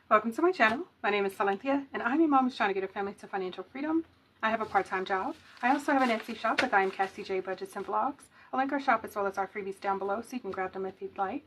Welcome to my channel. My name is Silenthia, and I'm a mom who's trying to get her family to financial freedom. I have a part-time job. I also have an Etsy shop with I am Cassie J Budgets and Vlogs. I'll link our shop as well as our freebies down below so you can grab them if you'd like.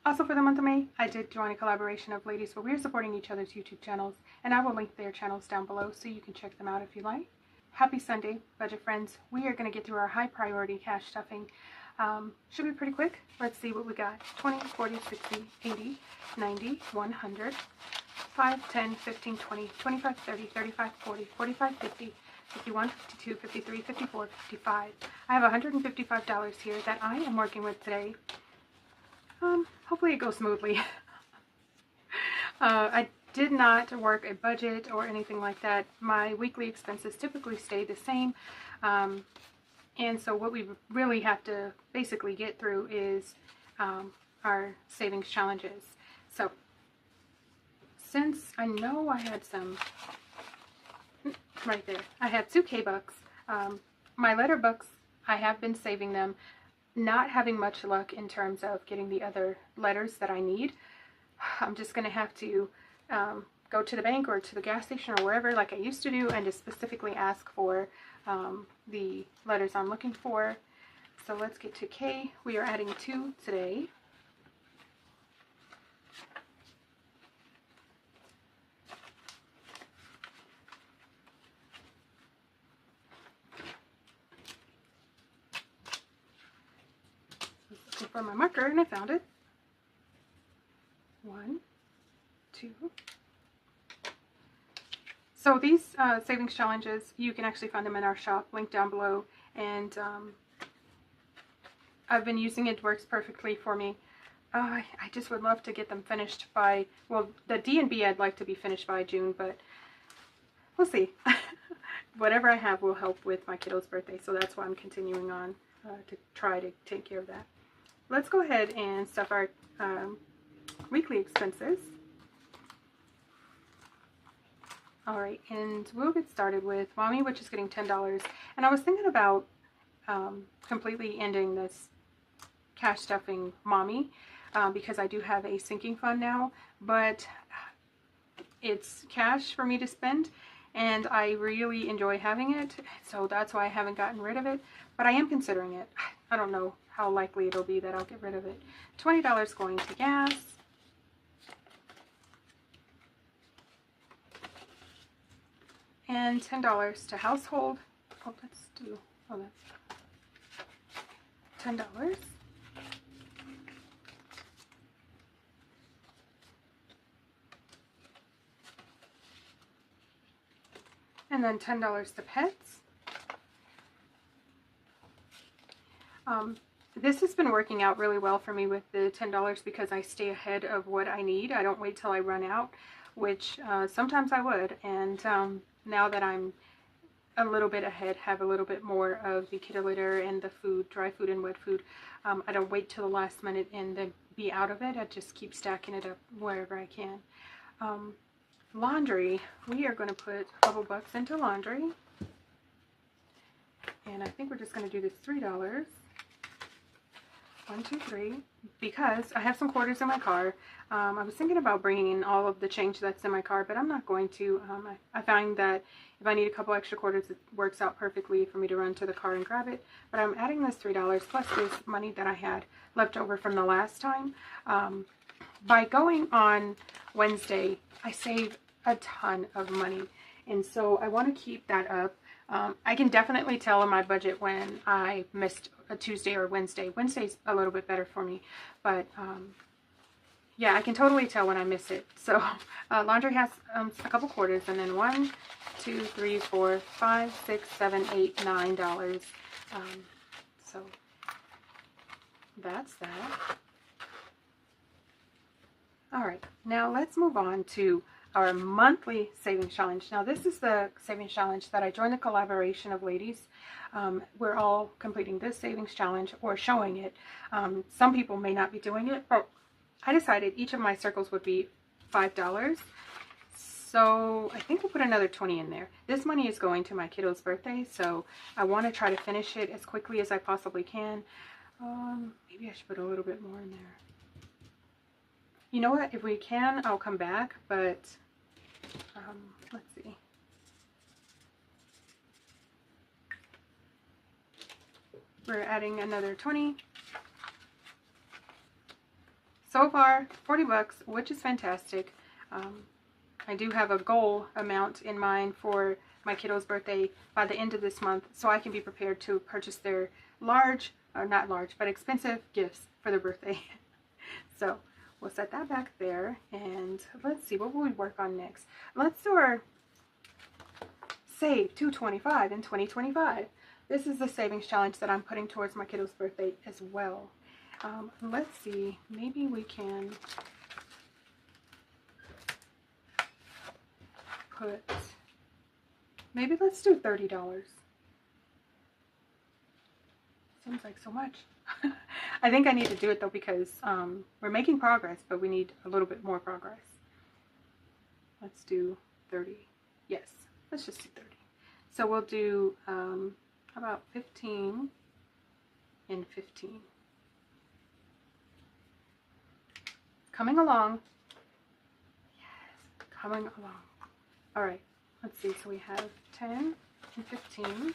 Also for the month of May, I did join a collaboration of ladies where we're supporting each other's YouTube channels, and I will link their channels down below so you can check them out if you like. Happy Sunday, budget friends. We are going to get through our high priority cash stuffing. Should be pretty quick. Let's see what we got. 20, 40, 60, 80, 90, 100, 5, 10, 15, 20, 25, 30, 35, 40, 45, 50, 51, 52, 53, 54, 55. I have $155 here that I am working with today. Hopefully it goes smoothly. I did not work a budget or anything like that. My weekly expenses typically stay the same. And so what we really have to basically get through is our savings challenges. So since I know I had some, right there, I have 2 K-Bucks. My letter bucks, I have been saving them, not having much luck in terms of getting the other letters that I need. I'm just going to have to go to the bank or to the gas station or wherever like I used to do and just specifically ask for the letters I'm looking for. So let's get to K. We are adding 2 today. Looking for my marker and I found it. 1, 2. So these savings challenges, you can actually find them in our shop, link down below, and I've been using it. Works perfectly for me. I just would love to get them finished by, well, the D&B I'd like to be finished by June, but we'll see. Whatever I have will help with my kiddo's birthday, so that's why I'm continuing on to try to take care of that. Let's go ahead and stuff our weekly expenses. Alright, and we'll get started with Mommy, which is getting $10. And I was thinking about completely ending this cash stuffing Mommy because I do have a sinking fund now, but it's cash for me to spend and I really enjoy having it, so that's why I haven't gotten rid of it, but I am considering it. I don't know how likely it'll be that I'll get rid of it. $20 going to gas. And $10 to household. Oh, let's do, oh, that's $10. And then $10 to pets. This has been working out really well for me with the $10 because I stay ahead of what I need. I don't wait till I run out, which sometimes I would. And now that I'm a little bit ahead, have a little bit more of the kiddo litter and the food, dry food and wet food, I don't wait till the last minute and then be out of it. I just keep stacking it up wherever I can. Laundry, we are going to put a couple bucks into laundry. And I think we're just going to do this $3. 1, 2, 3, because I have some quarters in my car. I was thinking about bringing in all of the change that's in my car, but I'm not going to. I find that if I need a couple extra quarters, it works out perfectly for me to run to the car and grab it. But I'm adding this $3 plus this money that I had left over from the last time. By going on Wednesday, I save a ton of money, and so I want to keep that up. I can definitely tell in my budget when I missed a Tuesday or Wednesday. Wednesday's a little bit better for me, but yeah, I can totally tell when I miss it. So laundry has a couple quarters, and then 1, 2, 3, 4, 5, 6, 7, 8, $9. So that's that. Alright, now let's move on to our monthly savings challenge. Now this is the savings challenge that I joined the collaboration of ladies. We're all completing this savings challenge or showing it. Some people may not be doing it, but I decided each of my circles would be $5. So I think we'll put another 20 in there. This money is going to my kiddo's birthday, so I want to try to finish it as quickly as I possibly can. Maybe I should put a little bit more in there. You know what? If we can, I'll come back, but let's see. We're adding another 20. So far, 40 bucks, which is fantastic. I do have a goal amount in mind for my kiddo's birthday by the end of this month, so I can be prepared to purchase their large, or not large, but expensive gifts for their birthday. So we'll set that back there, and let's see, what will we work on next? Let's do our save $225 in 2025. This is the savings challenge that I'm putting towards my kiddo's birthday as well. Let's see, maybe we can put, maybe let's do $30. Seems like so much. I think I need to do it though, because we're making progress, but we need a little bit more progress. Let's do 30. Yes, let's just do 30. So we'll do how about 15 and 15. Coming along. Yes, coming along. All right, let's see. So we have 10 and 15.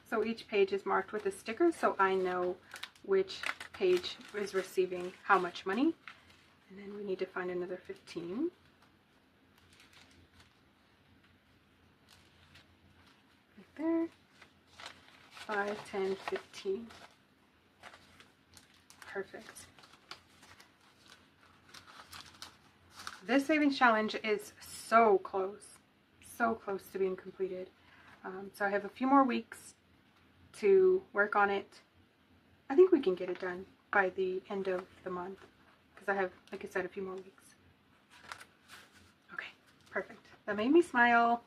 So each page is marked with a sticker, so I know which page is receiving how much money. And then we need to find another 15. Right there. 5, 10, 15. Perfect. This savings challenge is so close to being completed. So I have a few more weeks to work on it. I think we can get it done by the end of the month, because I have, like I said, a few more weeks. Okay, perfect. That made me smile.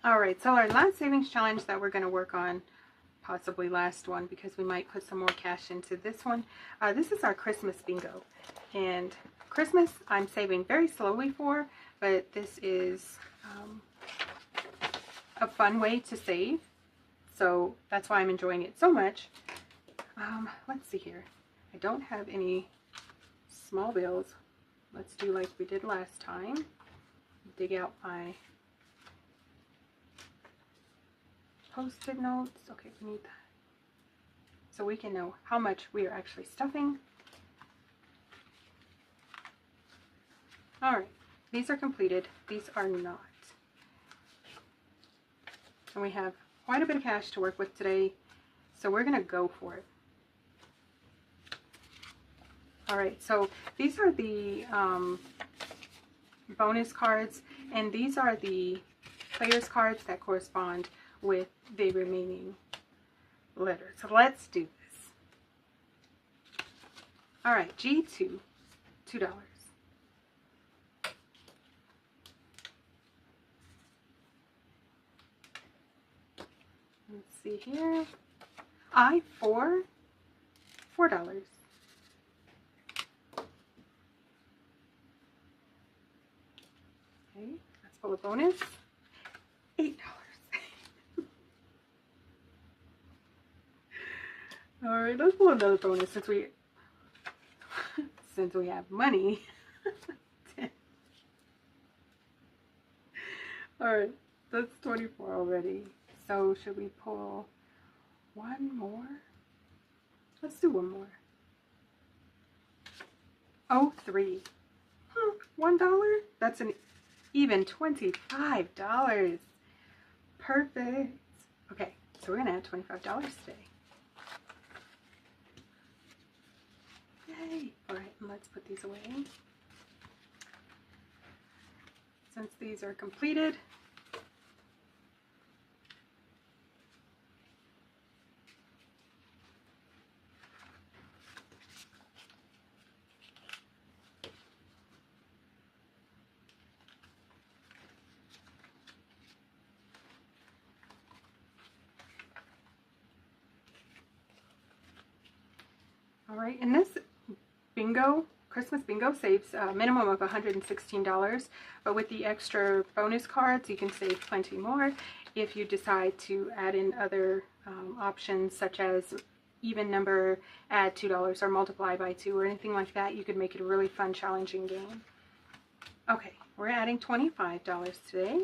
Alright, so our last savings challenge that we're going to work on, possibly last one, because we might put some more cash into this one. This is our Christmas bingo. And Christmas I'm saving very slowly for, but this is a fun way to save. So that's why I'm enjoying it so much. Let's see here. I don't have any small bills. Let's do like we did last time. Dig out my Post-it notes. Okay, we need that. So we can know how much we are actually stuffing. Alright, these are completed. These are not. And we have quite a bit of cash to work with today, so we're going to go for it. Alright, so these are the bonus cards, and these are the players cards that correspond with the remaining letters. So let's do this. Alright, G2, $2. Let's see here. I4, $4. Okay, let's pull a bonus. $8. All right, let's pull another bonus since we have money. All right, that's 24 already. So should we pull one more? Let's do one more. Oh, $3. $1? That's an even $25. Perfect. Okay, so we're gonna add $25 today. Yay! Alright, and let's put these away. Since these are completed, alright, and this bingo, Christmas bingo, saves a minimum of $116, but with the extra bonus cards you can save plenty more if you decide to add in other options such as even number, add $2 or multiply by 2 or anything like that. You could make it a really fun, challenging game. Okay, we're adding $25 today.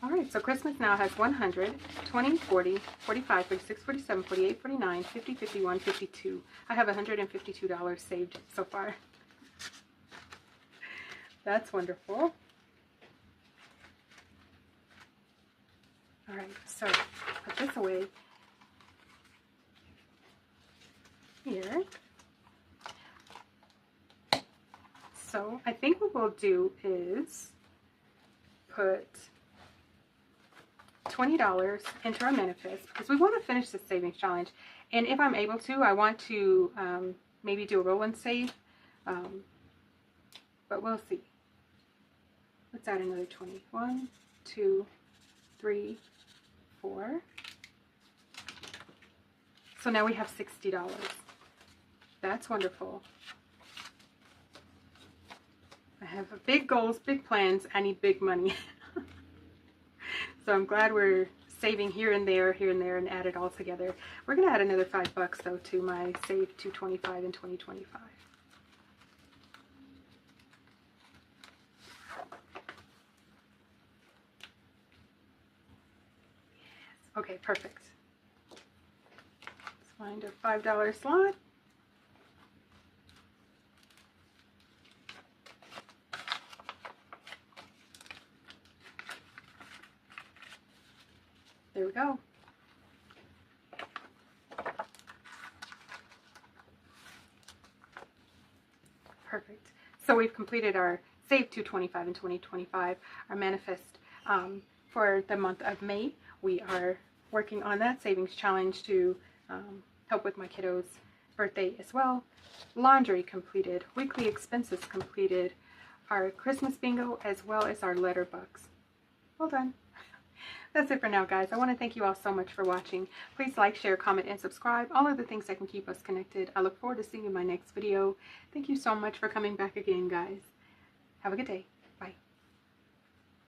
Alright, so Christmas now has 100, 20, 40, 45, 46, 47, 48, 49, 50, 51, 52. I have $152 saved so far. That's wonderful. Alright, so put this away here. So I think what we'll do is put $20 into our manifest because we want to finish the savings challenge. And if I'm able to, I want to maybe do a roll and save, but we'll see. Let's add another 20. 1, 2, 3, 4. So now we have $60. That's wonderful. I have big goals, big plans. I need big money. So I'm glad we're saving here and there, and add it all together. We're going to add another $5 though to my save 225 in 2025. Okay, perfect. Let's find a $5 slot. There we go. Perfect. So we've completed our Save 225 in 2025, our manifest for the month of May. We are working on that savings challenge to help with my kiddo's birthday as well. Laundry completed, weekly expenses completed, our Christmas bingo, as well as our letter box. Well done. That's it for now, guys. I want to thank you all so much for watching. Please like, share, comment, and subscribe. All of the things that can keep us connected. I look forward to seeing you in my next video. Thank you so much for coming back again, guys. Have a good day.